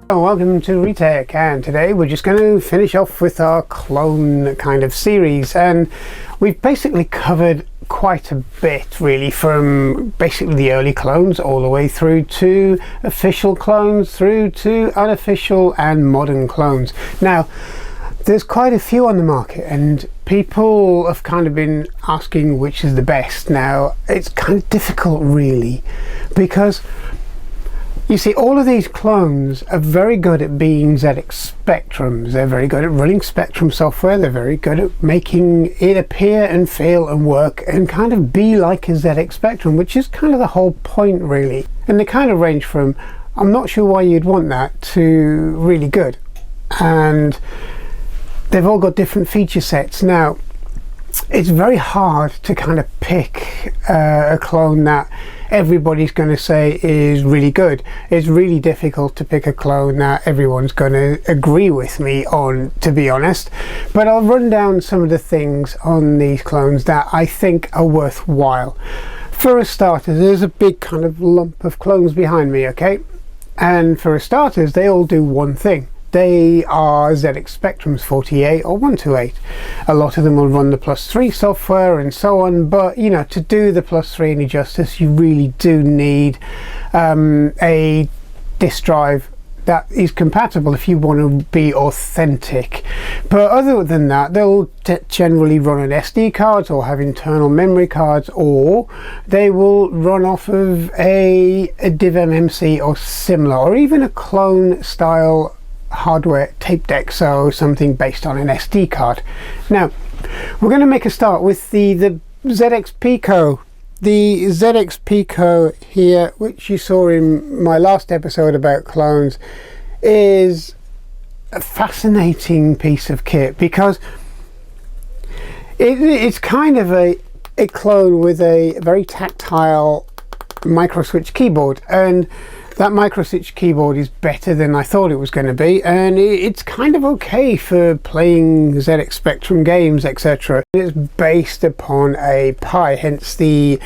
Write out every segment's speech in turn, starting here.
Welcome to Retech, and today we're just going to finish off with our clone kind of series, and we've basically covered quite a bit really, from basically the early clones all the way through to official clones, through to unofficial and modern clones. Now there's quite a few on the market and people have kind of been asking which is the best. Now it's kind of difficult really, because you see, all of these clones are very good at being ZX Spectrums. They're very good at running Spectrum software. They're very good at making it appear and feel and work and kind of be like a ZX Spectrum, which is kind of the whole point really. And they kind of range from, I'm not sure why you'd want that, to really good. And they've all got different feature sets. Now, it's very hard to kind of pick a clone that everybody's going to say is really good. It's really difficult to pick a clone that everyone's going to agree with me on, to be honest. But I'll run down some of the things on these clones that I think are worthwhile. For a starter, there's a big kind of lump of clones behind me, okay? And for a starters, they all do one thing. They are ZX Spectrums 48 or 128. A lot of them will run the +3 software and so on, but you know, to do the +3 any justice, you really do need a disk drive that is compatible if you want to be authentic. But other than that, they'll generally run on SD cards or have internal memory cards, or they will run off of a div MMC or similar, or even a clone style hardware tape deck, so something based on an SD card. Now we're going to make a start with the ZX Pico. The ZX Pico here, which you saw in my last episode about clones, is a fascinating piece of kit because it's kind of a clone with a very tactile microswitch keyboard, and that microswitch keyboard is better than I thought it was going to be, and it's kind of okay for playing ZX Spectrum games, etc. It's based upon a Pi, hence the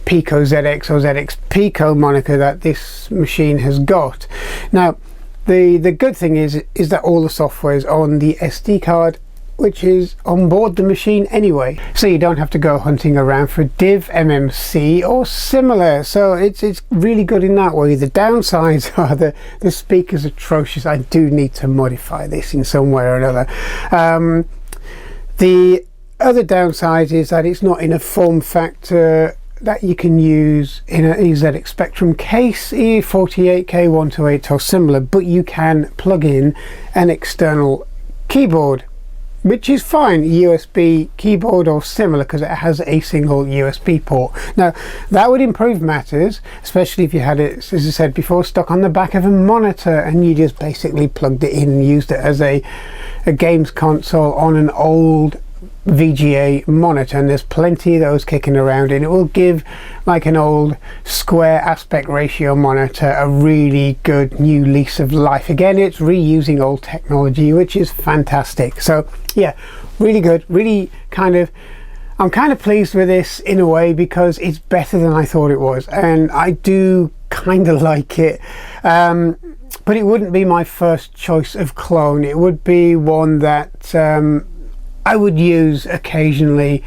Pico ZX or ZX Pico moniker that this machine has got. Now the good thing is that all the software is on the SD card, which is on board the machine anyway, so you don't have to go hunting around for div MMC or similar. So it's really good in that way. The downsides are the speaker's atrocious. I do need to modify this in some way or another. The other downside is that it's not in a form factor that you can use in a ZX Spectrum case, 48K 128 or similar, but you can plug in an external keyboard, which is fine, USB keyboard or similar, because it has a single USB port. Now that would improve matters, especially if you had it, as I said before, stuck on the back of a monitor and you just basically plugged it in and used it as a games console on an old VGA monitor. And there's plenty of those kicking around, and it will give like an old square aspect ratio monitor a really good new lease of life. Again, it's reusing old technology, which is fantastic. So yeah, really good, really I'm kind of pleased with this in a way, because it's better than I thought it was, and I do kind of like it. But it wouldn't be my first choice of clone. It would be one that I would use occasionally,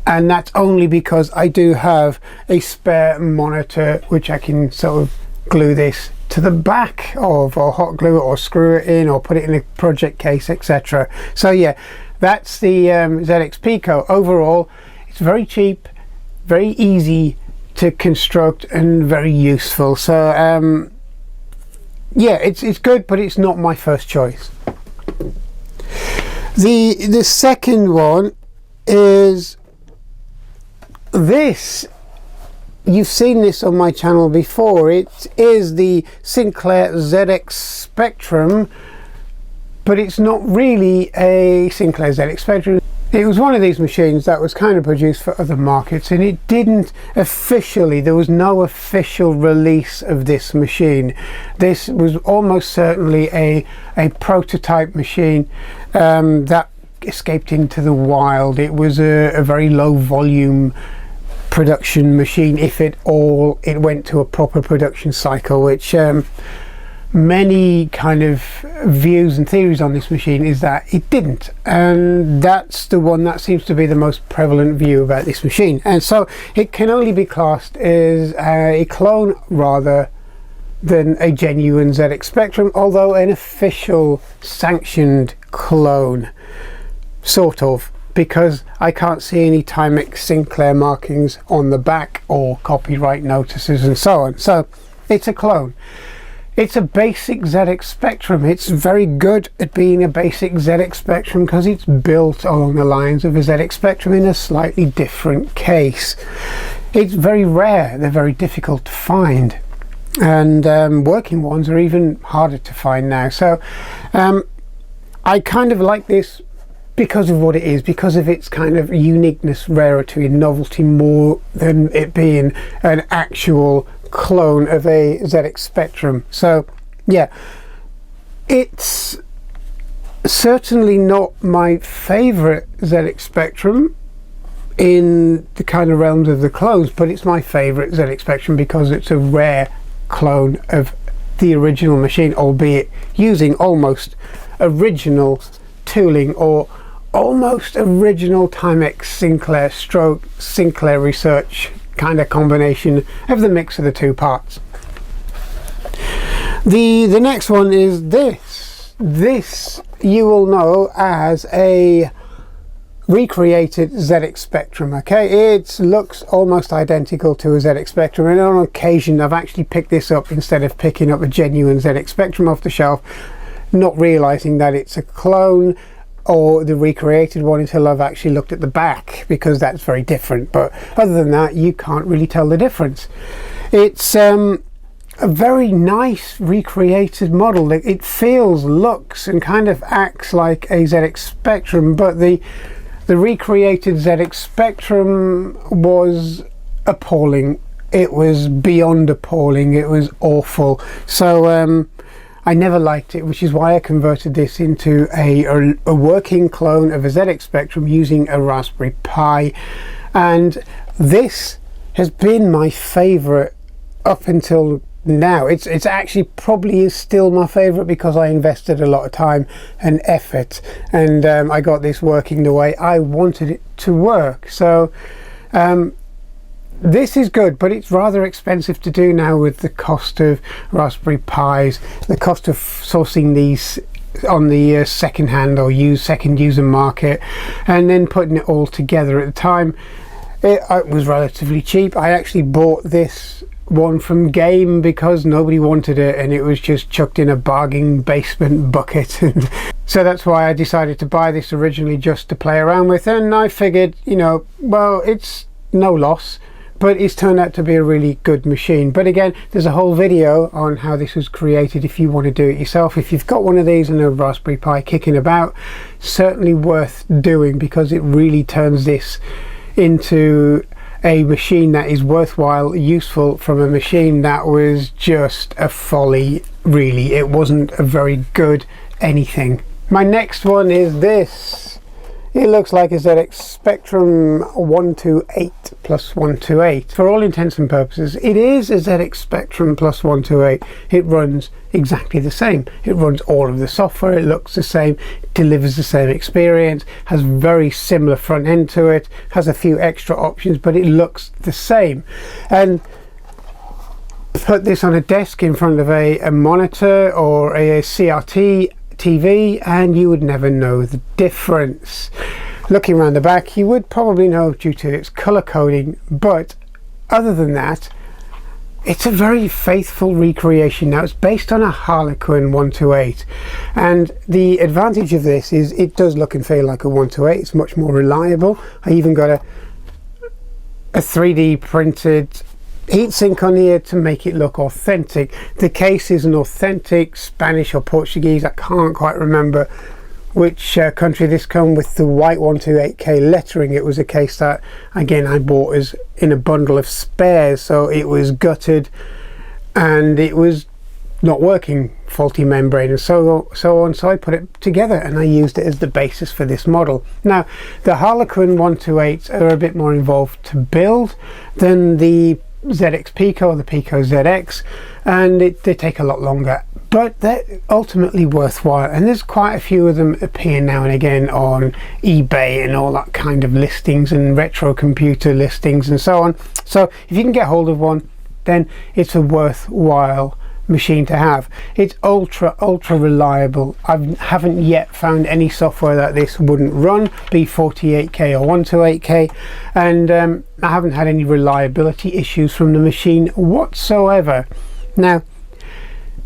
and that's only because I do have a spare monitor which I can sort of glue this to the back of, or hot glue it, or screw it in, or put it in a project case, etc. So yeah, that's the ZX Pico. Overall, it's very cheap, very easy to construct, and very useful. So yeah, it's good, but it's not my first choice. The second one is this. You've seen this on my channel before. It is the Sinclair ZX-ESPectrum, but it's not really a Sinclair ZX-ESPectrum. It was one of these machines that was kind of produced for other markets, and it didn't officially, there was no official release of this machine. This was almost certainly a prototype machine that escaped into the wild. It was a very low volume production machine, if it went to a proper production cycle, which many kind of views and theories on this machine is that it didn't, and that's the one that seems to be the most prevalent view about this machine. And so it can only be classed as a clone rather than a genuine ZX-Spectrum, although an official sanctioned clone, sort of, because I can't see any Timex Sinclair markings on the back or copyright notices and so on. So it's a clone. It's a basic ZX-Spectrum. It's very good at being a basic ZX-Spectrum because it's built along the lines of a ZX-Spectrum in a slightly different case. It's very rare. They're very difficult to find, and working ones are even harder to find now. So I kind of like this because of what it is, because of its kind of uniqueness, rarity and novelty, more than it being an actual clone of a ZX-Spectrum. So yeah, it's certainly not my favorite ZX-Spectrum in the kind of realms of the clones, but it's my favorite ZX-Spectrum because it's a rare clone of the original machine, albeit using almost original tooling or almost original Timex Sinclair stroke Sinclair Research kind of combination of the mix of the two parts. The next one is this you will know as a recreated ZX-Spectrum. Okay, it looks almost identical to a ZX-Spectrum, and on occasion I've actually picked this up instead of picking up a genuine ZX-Spectrum off the shelf, not realizing that it's a clone or the recreated one until I've actually looked at the back, because that's very different. But other than that, you can't really tell the difference. It's a very nice recreated model. It feels, looks and kind of acts like a ZX-Spectrum, but the recreated ZX-Spectrum was appalling. It was beyond appalling. It was awful. So I never liked it, which is why I converted this into a working clone of a ZX-Spectrum using a Raspberry Pi, and this has been my favorite up until now. It's actually probably is still my favorite because I invested a lot of time and effort, and I got this working the way I wanted it to work. So this is good, but it's rather expensive to do now with the cost of Raspberry Pis, the cost of sourcing these on the second-hand or second user market, and then putting it all together. At the time it was relatively cheap. I actually bought this one from Game because nobody wanted it, and it was just chucked in a bargain basement bucket. And so that's why I decided to buy this originally, just to play around with, and I figured, you know, well, it's no loss, but it's turned out to be a really good machine. But again, there's a whole video on how this was created if you want to do it yourself. If you've got one of these and a Raspberry Pi kicking about, certainly worth doing, because it really turns this into a machine that is worthwhile, useful, from a machine that was just a folly, really. It wasn't a very good anything. My next one is this. It looks like a ZX-Spectrum 128 plus 128. For all intents and purposes, it is a ZX-Spectrum plus 128. It runs exactly the same. It runs all of the software, it looks the same, delivers the same experience, has very similar front end to it, has a few extra options, but it looks the same. And put this on a desk in front of a monitor or a CRT TV and you would never know the difference. Looking around the back, you would probably know due to its color coding, but other than that, it's a very faithful recreation. Now, it's based on a Harlequin 128, and the advantage of this is it does look and feel like a 128. It's much more reliable. I even got a 3D printed heatsink on here to make it look authentic. The case is an authentic Spanish or Portuguese, I can't quite remember which country this come with, the white 128K lettering. It was a case that again I bought as in a bundle of spares, so it was gutted and it was not working, faulty membrane and so on, so I put it together and I used it as the basis for this model. Now, the Harlequin 128s are a bit more involved to build than the ZX Pico or the Pico ZX, and they take a lot longer, but they're ultimately worthwhile, and there's quite a few of them appear now and again on eBay and all that kind of listings and retro computer listings and so on. So if you can get hold of one, then it's a worthwhile machine to have. It's ultra reliable. I haven't yet found any software that this wouldn't run, be 48K or 128K, and I haven't had any reliability issues from the machine whatsoever. Now,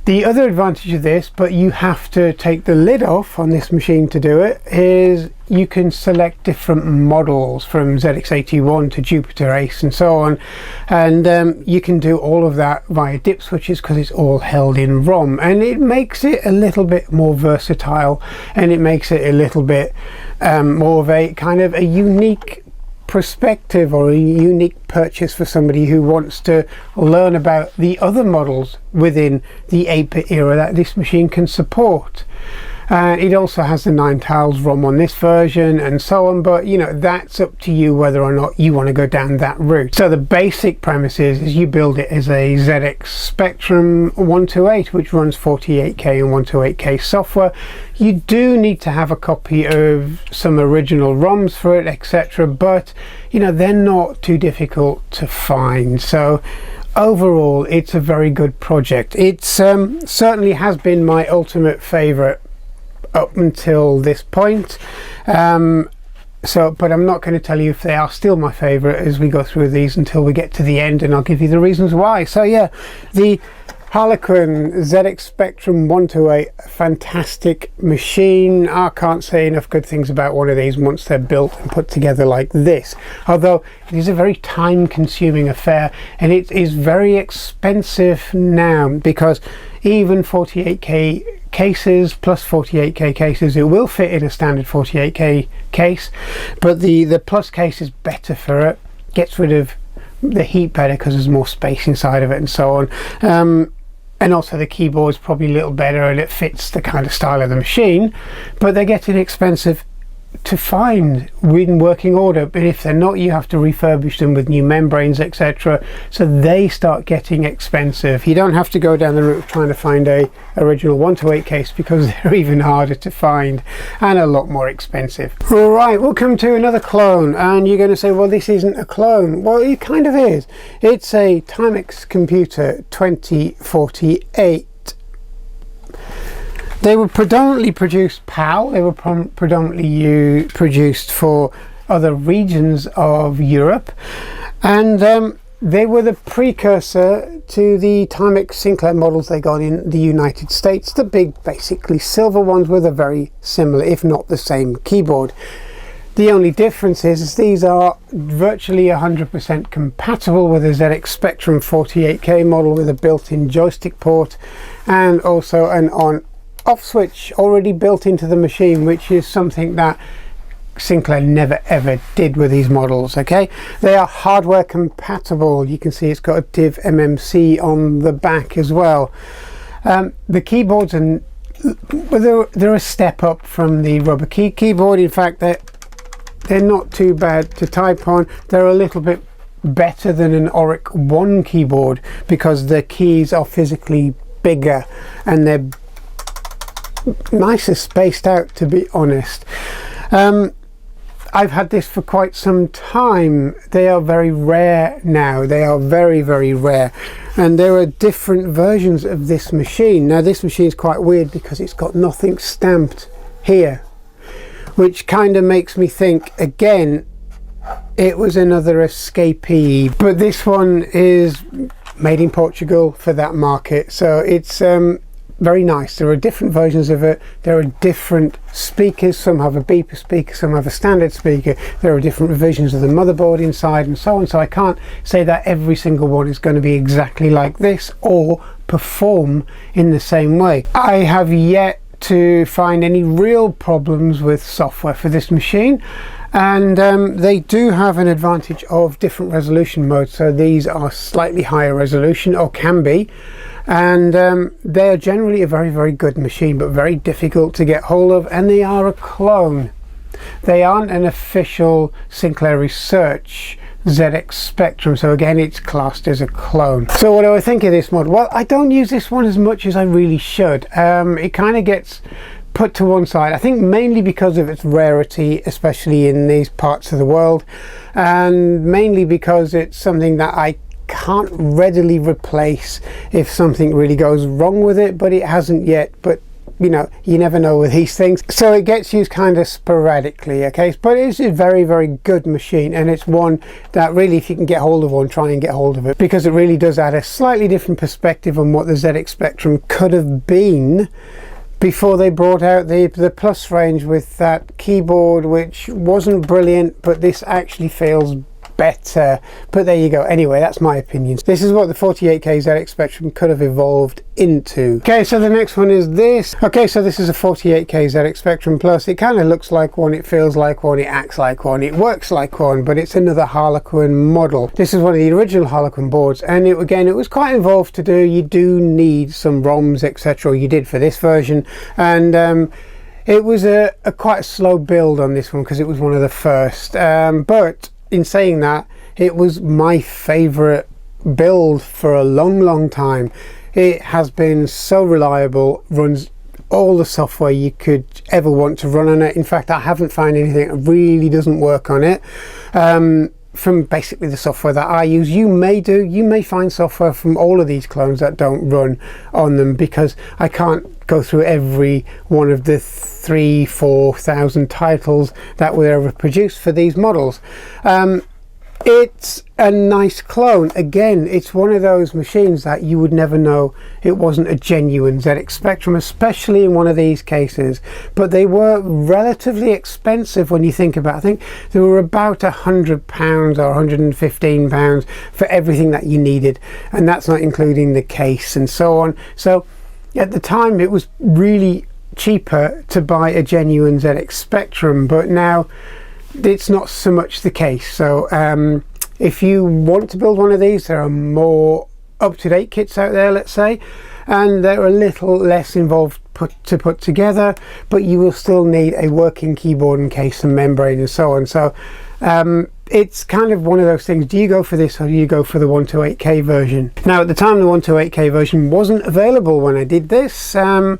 the other advantage of this, but you have to take the lid off on this machine to do it, is you can select different models from ZX81 to Jupiter Ace and so on, and you can do all of that via dip switches because it's all held in ROM, and it makes it a little bit more versatile, and it makes it a little bit more of a kind of a unique perspective or a unique purchase for somebody who wants to learn about the other models within the 8-bit era that this machine can support. It also has the 9 tiles ROM on this version and so on, but you know, that's up to you whether or not you want to go down that route. So the basic premise is you build it as a ZX-ESPectrum 128, which runs 48K and 128K software. You do need to have a copy of some original ROMs for it, etc., but you know, they're not too difficult to find. So overall, it's a very good project. It certainly has been my ultimate favorite up until this point, but I'm not going to tell you if they are still my favorite as we go through these until we get to the end, and I'll give you the reasons why. So yeah, the Harlequin ZX-ESPectrum 128, fantastic machine. I can't say enough good things about one of these once they're built and put together like this, although it is a very time consuming affair, and it is very expensive now, because even 48K cases plus 48K cases, it will fit in a standard 48K case, but the plus case is better for it, gets rid of the heat better because there's more space inside of it and so on, and also the keyboard's probably a little better and it fits the kind of style of the machine, but they're getting expensive to find in working order. But if they're not, you have to refurbish them with new membranes, etc., so they start getting expensive. You don't have to go down the route of trying to find a original 128 case, because they're even harder to find and a lot more expensive. Right, we'll come to another clone, and you're going to say, well, this isn't a clone. Well, it kind of is. It's a Timex computer 2048. They were predominantly produced PAL. They were predominantly produced for other regions of Europe, and they were the precursor to the Timex Sinclair models they got in the United States. The big, basically silver ones with a very similar, if not the same, keyboard. The only difference is these are virtually 100% compatible with a ZX-ESPectrum 48K model with a built-in joystick port, and also an on-off switch already built into the machine, which is something that Sinclair never ever did with these models. Okay, they are hardware compatible. You can see it's got a div MMC on the back as well. The keyboards, and they're a step up from the rubber keyboard. In fact, they're not too bad to type on. They're a little bit better than an Oric 1 keyboard because the keys are physically bigger and they're nicer spaced out, to be honest. I've had this for quite some time. They are very rare now. They are very, very rare, and there are different versions of this machine. Now this machine is quite weird because it's got nothing stamped here, which kind of makes me think again it was another escapee, but this one is made in Portugal for that market, so it's very nice. There are different versions of it. There are different speakers. Some have a beeper speaker, some have a standard speaker. There are different revisions of the motherboard inside and so on, so I can't say that every single one is going to be exactly like this or perform in the same way. I have yet to find any real problems with software for this machine, and they do have an advantage of different resolution modes. So these are slightly higher resolution, or can be, and they are generally a very, very good machine, but very difficult to get hold of, and they are a clone. They aren't an official Sinclair Research ZX-ESPectrum, so again it's classed as a clone. So what do I think of this mod? Well, I don't use this one as much as I really should. It kind of gets put to one side, I think mainly because of its rarity, especially in these parts of the world, and mainly because it's something that I can't readily replace if something really goes wrong with it, but it hasn't yet. But you know, you never know with these things, so it gets used kind of sporadically. Okay, but it's a very, very good machine, and it's one that really, if you can get hold of one, try and get hold of it, because it really does add a slightly different perspective on what the ZX-ESPectrum could have been before they brought out the plus range with that keyboard, which wasn't brilliant, but this actually feels better. But there you go. Anyway, that's my opinion. This is what the 48K ZX-ESPectrum could have evolved into. Okay, so the next one is this. Okay, so this is a 48K ZX-ESPectrum Plus. It kind of looks like one, it feels like one, it acts like one, it works like one, but it's another Harlequin model. This is one of the original Harlequin boards, and again, it was quite involved to do. You do need some ROMs, etc. You did for this version, and it was a quite slow build on this one because it was one of the first, but in saying that, it was my favorite build for a long time. It has been so reliable, runs all the software you could ever want to run on it. In fact, I haven't found anything that really doesn't work on it. From basically the software that I use. You may find software from all of these clones that don't run on them, because I can't go through every one of the 3,000-4,000 titles that were ever produced for these models. It's a nice clone. Again, it's one of those machines that you would never know it wasn't a genuine ZX-ESPectrum, especially in one of these cases. But they were relatively expensive when you think about it. I think they were about £100 or £115 for everything that you needed, and that's not including the case and so on. So at the time it was really cheaper to buy a genuine ZX-ESPectrum, but now it's not so much the case. So if you want to build one of these, there are more up-to-date kits out there, let's say, and they're a little less involved to put together, but you will still need a working keyboard and case and membrane and so on. So it's kind of one of those things. Do you go for this, or do you go for the 128K version? Now, at the time, the 128K version wasn't available when I did this, so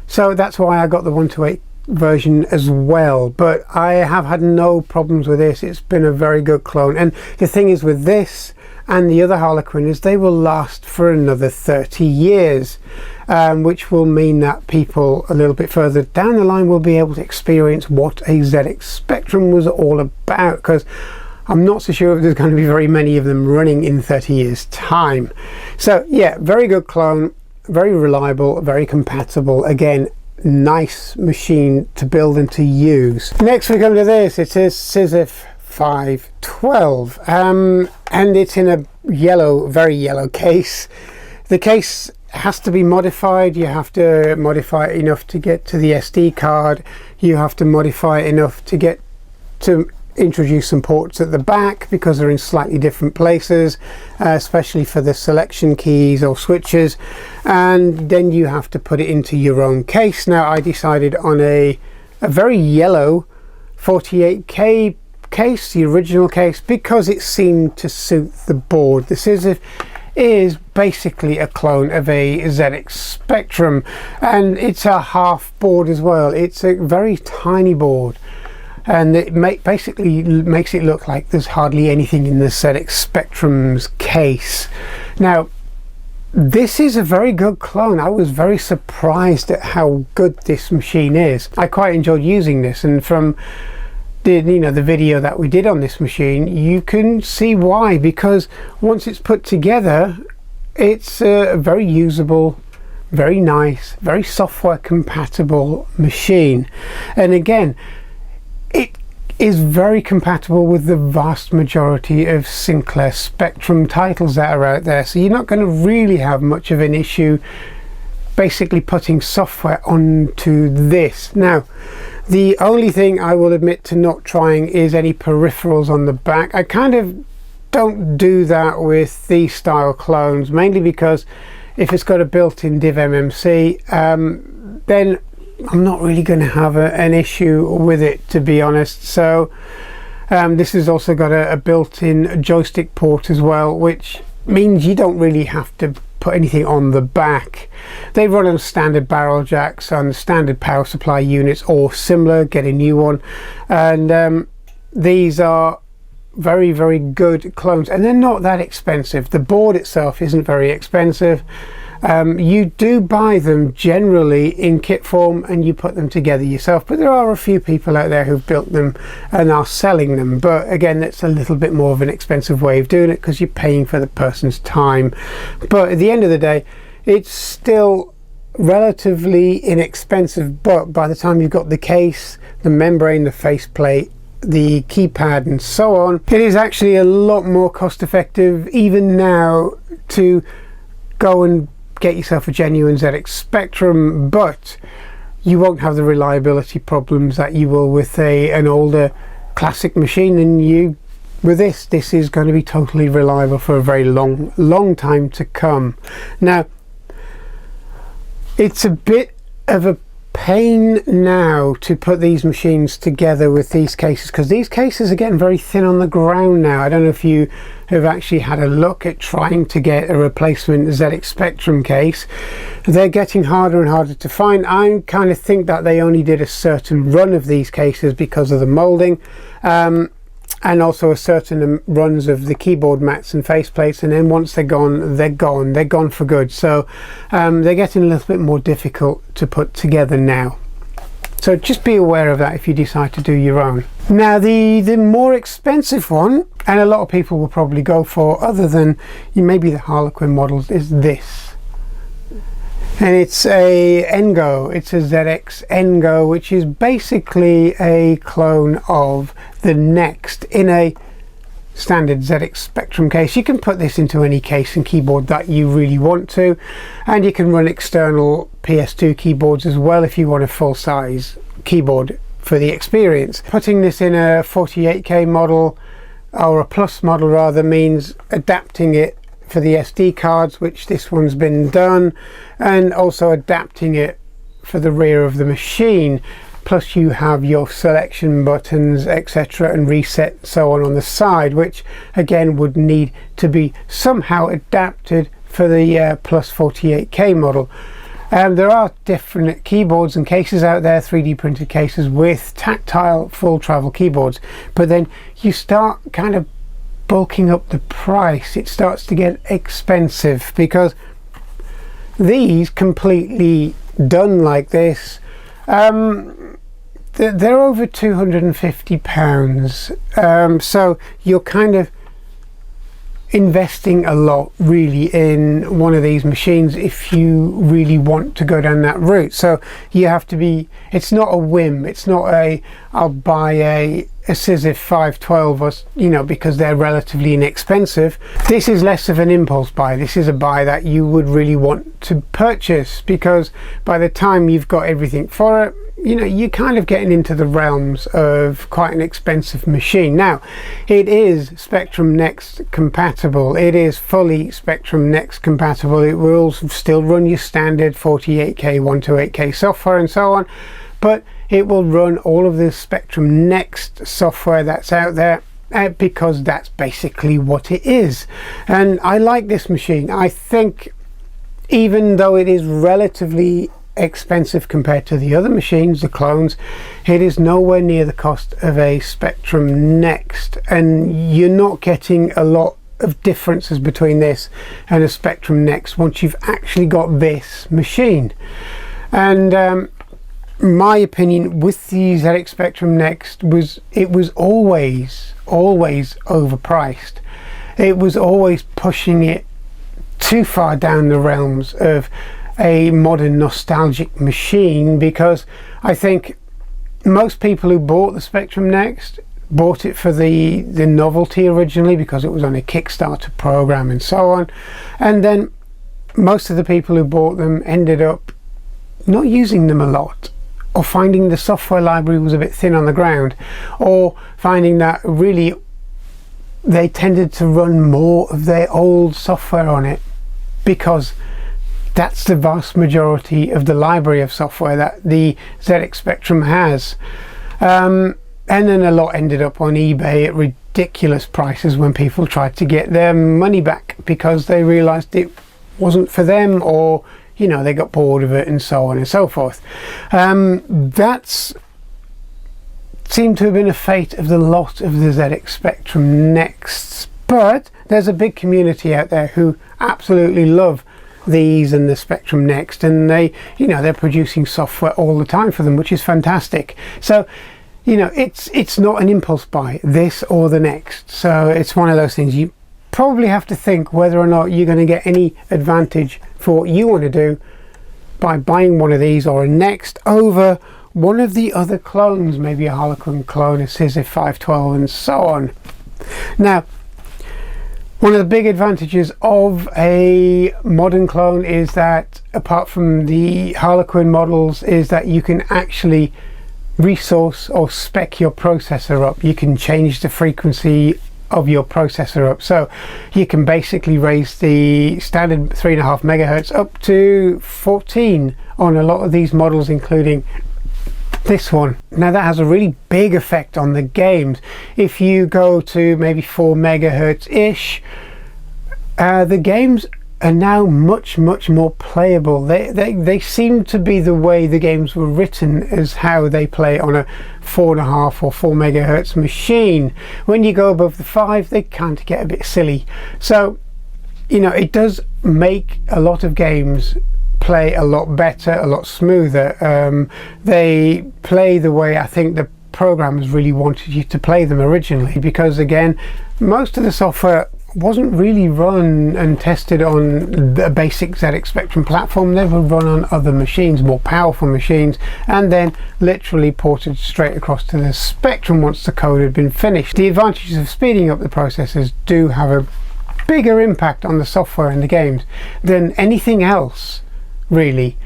that's why I got the 128 version as well, but I have had no problems with this. It's been a very good clone, and the thing is with this and the other Harlequin is they will last for another 30 years, which will mean that people a little bit further down the line will be able to experience what a ZX-ESPectrum was all about, because I'm not so sure if there's going to be very many of them running in 30 years time. So yeah, very good clone, very reliable, very compatible. Again, nice machine to build and to use. Next we come to this. It is SiZif 512, and it's in a yellow, very yellow case. The case has to be modified. You have to modify it enough to get to the SD card. You have to modify it enough to get to introduce some ports at the back, because they're in slightly different places, especially for the selection keys or switches, and then you have to put it into your own case. Now, I decided on a very yellow 48K case, the original case, because it seemed to suit the board. The SiZif is basically a clone of a ZX-ESPectrum, and it's a half board as well. It's a very tiny board, and it basically makes it look like there's hardly anything in the ZX-ESPectrum's case. Now, this is a very good clone. I was very surprised at how good this machine is. I quite enjoyed using this, and from the video that we did on this machine, you can see why, because once it's put together, it's a very usable, very nice, very software compatible machine. And again, it is very compatible with the vast majority of Sinclair Spectrum titles that are out there, so you're not going to really have much of an issue basically putting software onto this. Now, the only thing I will admit to not trying is any peripherals on the back. I kind of don't do that with these style clones, mainly because if it's got a built-in div MMC, then I'm not really going to have an issue with it, to be honest. So This has also got a built-in joystick port as well, which means you don't really have to put anything on the back. They run on standard barrel jacks on standard power supply units or similar. Get a new one, and these are very, very good clones, and they're not that expensive. The board itself isn't very expensive. You do buy them generally in kit form and you put them together yourself, but there are a few people out there who've built them and are selling them. But again, that's a little bit more of an expensive way of doing it because you're paying for the person's time. But at the end of the day, it's still relatively inexpensive. But by the time you've got the case, the membrane, the faceplate, the keypad and so on, it is actually a lot more cost effective even now to go and get yourself a genuine ZX-ESPectrum, but you won't have the reliability problems that you will with an older classic machine. And with this is going to be totally reliable for a very long time to come. Now, it's a bit of a pain now to put these machines together with these cases, because these cases are getting very thin on the ground now. I don't know if you have actually had a look at trying to get a replacement ZX-ESPectrum case. They're getting harder and harder to find. I kind of think that they only did a certain run of these cases because of the molding, and also a certain runs of the keyboard mats and faceplates, and then once they're gone for good. So they're getting a little bit more difficult to put together now. So just be aware of that if you decide to do your own. Now the more expensive one, and a lot of people will probably go for, other than maybe the Harlequin models, is this. And it's a NGO. It's a ZX NGO, which is basically a clone of the Next in a standard ZX-ESPectrum case. You can put this into any case and keyboard that you really want to, and you can run external PS2 keyboards as well if you want a full-size keyboard for the experience. Putting this in a 48K model, or a plus model rather, means adapting it for the SD cards, which this one's been done, and also adapting it for the rear of the machine. Plus you have your selection buttons, etc., and reset so on the side, which again would need to be somehow adapted for the plus 48K model. There are different keyboards and cases out there, 3D printed cases with tactile full travel keyboards, but then you start kind of bulking up the price. It starts to get expensive, because these completely done like this, they're over £250. So you're kind of investing a lot really in one of these machines if you really want to go down that route. So you have to be, it's not a whim, it's not a I'll buy a SiZif 512 or because they're relatively inexpensive. This is less of an impulse buy. This is a buy that you would really want to purchase, because by the time you've got everything for it, you're kind of getting into the realms of quite an expensive machine. Now, it is Spectrum Next compatible. It is fully Spectrum Next compatible. It will still run your standard 48K, 128K software and so on, but it will run all of the Spectrum Next software that's out there, because that's basically what it is. And I like this machine. I think even though it is relatively expensive compared to the other machines, the clones, it is nowhere near the cost of a Spectrum Next, and you're not getting a lot of differences between this and a Spectrum Next once you've actually got this machine. And my opinion with the ZX-ESPectrum Next was it was always overpriced. It was always pushing it too far down the realms of a modern nostalgic machine, because I think most people who bought the Spectrum Next bought it for the novelty originally, because it was on a Kickstarter program and so on, and then most of the people who bought them ended up not using them a lot, or finding the software library was a bit thin on the ground, or finding that really they tended to run more of their old software on it, because that's the vast majority of the library of software that the ZX-ESPectrum has. And then a lot ended up on eBay at ridiculous prices when people tried to get their money back because they realized it wasn't for them, or you know, they got bored of it and so on and so forth. That's seemed to have been a fate of the lot of the ZX-Spectrum Nexts, but there's a big community out there who absolutely love these and the Spectrum Next, and they, you know, they're producing software all the time for them, which is fantastic. So you know, it's not an impulse buy, this or the next. So it's one of those things you probably have to think whether or not you're going to get any advantage for what you want to do by buying one of these or a Next over one of the other clones, maybe a Harlequin clone, a SiZif 512 and so on. Now, one of the big advantages of a modern clone is that, apart from the Harlequin models, is that you can actually resource or spec your processor up. You can change the frequency of your processor up, so you can basically raise the standard 3.5 megahertz up to 14 on a lot of these models, including this one. Now that has a really big effect on the games. If you go to maybe 4 megahertz ish, the games are now much more playable. They seem to be the way the games were written, as how they play on a 4.5 or 4 megahertz machine. When you go above the 5, they kind of get a bit silly. So you know, it does make a lot of games play a lot better, a lot smoother. They play the way I think the programmers really wanted you to play them originally, because again, most of the software wasn't really run and tested on the basic ZX-Spectrum platform. They were run on other machines, more powerful machines, and then literally ported straight across to the Spectrum once the code had been finished. The advantages of speeding up the processors do have a bigger impact on the software in the games than anything else, really.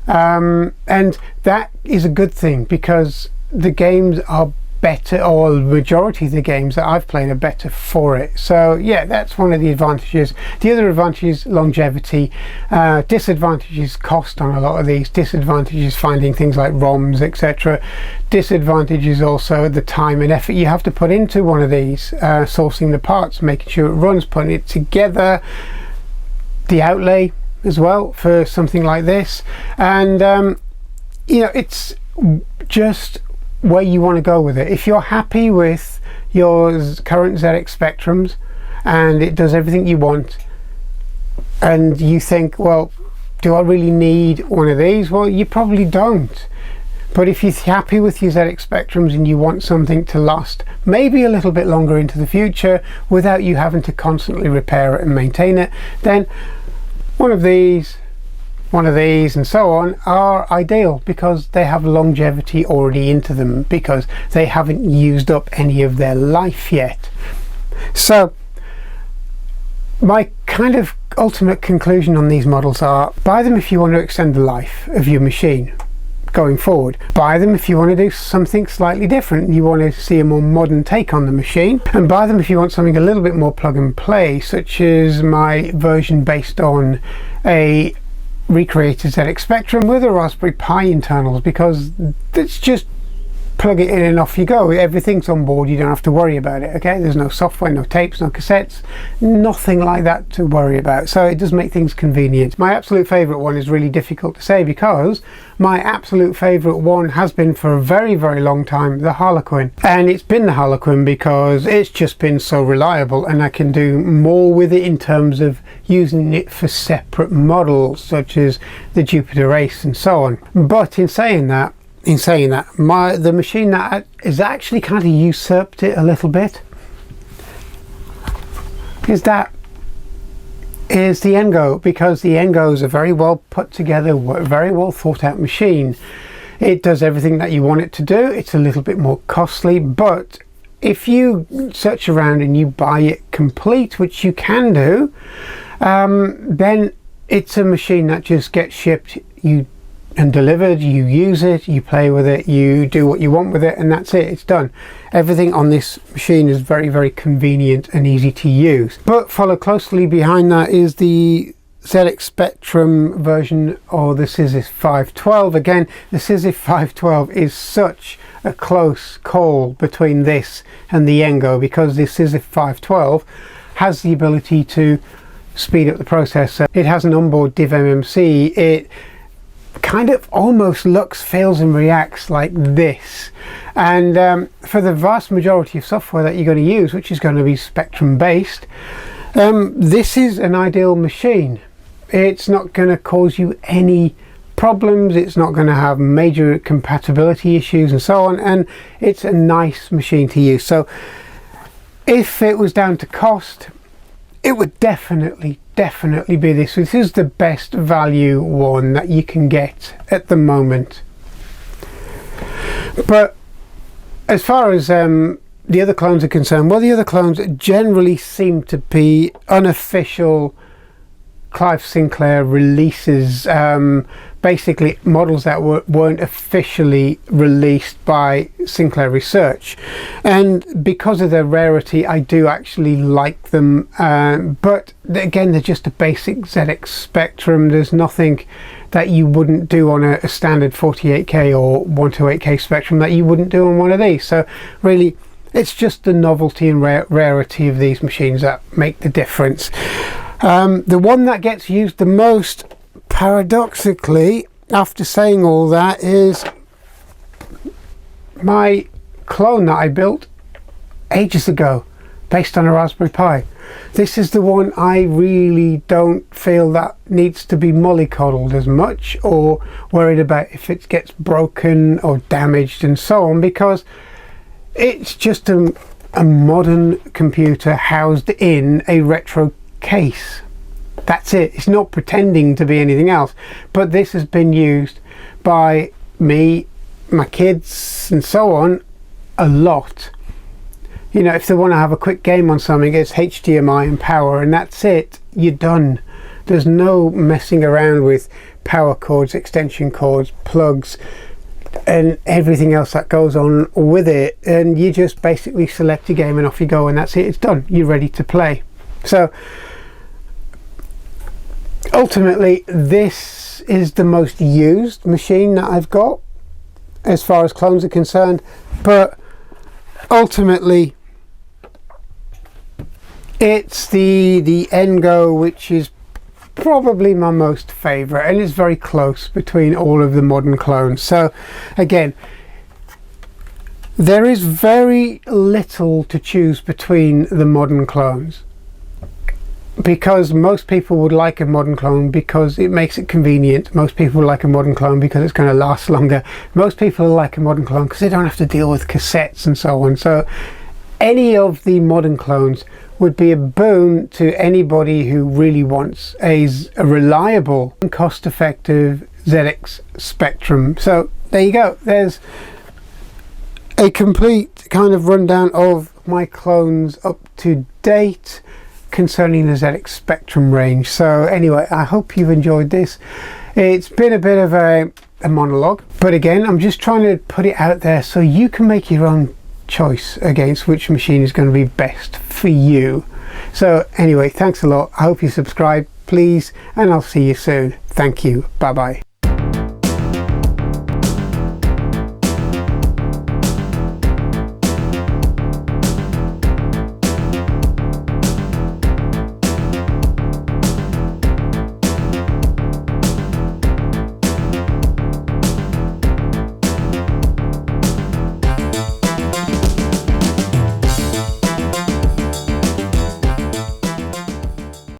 And that is a good thing, because the games are better, or the majority of the games that I've played are better for it. So yeah, that's one of the advantages. The other advantage is longevity. Disadvantage is cost on a lot of these. Disadvantage is finding things like ROMs, etc. Disadvantage is also the time and effort you have to put into one of these, sourcing the parts, making sure it runs, putting it together, the outlay as well for something like this. And you know, it's just where you want to go with it. If you're happy with your current ZX Spectrums and it does everything you want, and you think, well, do I really need one of these? Well, you probably don't. But if you're happy with your ZX Spectrums and you want something to last maybe a little bit longer into the future without you having to constantly repair it and maintain it, then one of these and so on are ideal, because they have longevity already into them, because they haven't used up any of their life yet. So my kind of ultimate conclusion on these models are: buy them if you want to extend the life of your machine going forward. Buy them if you want to do something slightly different, you want to see a more modern take on the machine. And buy them if you want something a little bit more plug and play, such as my version based on a recreated ZX Spectrum with a Raspberry Pi internals, because it's just plug it in and off you go. Everything's on board, you don't have to worry about it. Okay, there's no software, no tapes, no cassettes, nothing like that to worry about. So it does make things convenient. My absolute favorite one is really difficult to say, because my absolute favorite one has been for a very long time the Harlequin, and it's been the Harlequin because it's just been so reliable, and I can do more with it in terms of using it for separate models such as the Jupiter Ace and so on. But in saying that, the machine that has actually kind of usurped it a little bit is the NGO, because the NGO is a very well put together, very well thought out machine. It does everything that you want it to do. It's a little bit more costly, but if you search around and you buy it complete, which you can do, then it's a machine that just gets shipped and delivered. You use it, you play with it, you do what you want with it, and that's it, it's done. Everything on this machine is very convenient and easy to use. But follow closely behind that is the ZX-ESPectrum version or the SiZif 512. Again, the SiZif 512 is such a close call between this and the NGO, because the SiZif 512 has the ability to speed up the processor. It has an onboard div MMC. It kind of almost looks, feels and reacts like this, and for the vast majority of software that you're going to use, which is going to be Spectrum based, this is an ideal machine. It's not going to cause you any problems, it's not going to have major compatibility issues and so on, and it's a nice machine to use. So if it was down to cost, it would definitely be this. This is the best value one that you can get at the moment. But as far as the other clones are concerned, well, the other clones generally seem to be unofficial Clive Sinclair releases, basically models that weren't officially released by Sinclair Research, and because of their rarity I do actually like them, but again, they're just a basic ZX-ESPectrum. There's nothing that you wouldn't do on a standard 48K or 128K Spectrum that you wouldn't do on one of these. So really, it's just the novelty and rarity of these machines that make the difference. The one that gets used the most, paradoxically, after saying all that, is my clone that I built ages ago based on a Raspberry Pi. This is the one I really don't feel that needs to be mollycoddled as much or worried about if it gets broken or damaged and so on, because it's just a modern computer housed in a retro case. That's it. It's not pretending to be anything else, but this has been used by me, my kids and so on a lot. You know, if they want to have a quick game on something, it's HDMI and power, and that's it. You're done. There's no messing around with power cords, extension cords, plugs and everything else that goes on with it, and you just basically select your game and off you go, and that's it. It's done. You're ready to play. So ultimately, this is the most used machine that I've got as far as clones are concerned, but ultimately it's the NGO, which is probably my most favorite, and it's very close between all of the modern clones. So again, there is very little to choose between the modern clones, because most people would like a modern clone because it makes it convenient. Most people like a modern clone because it's going to last longer. Most people like a modern clone because they don't have to deal with cassettes and so on. So any of the modern clones would be a boon to anybody who really wants a reliable and cost-effective ZX-ESPectrum. So there you go. There's a complete kind of rundown of my clones up to date concerning the ZX-ESPectrum range. So anyway, I hope you've enjoyed this. It's been a bit of a monologue, but again, I'm just trying to put it out there so you can make your own choice against which machine is going to be best for you. So anyway, thanks a lot. I hope you subscribe, please, and I'll see you soon. Thank you. Bye bye.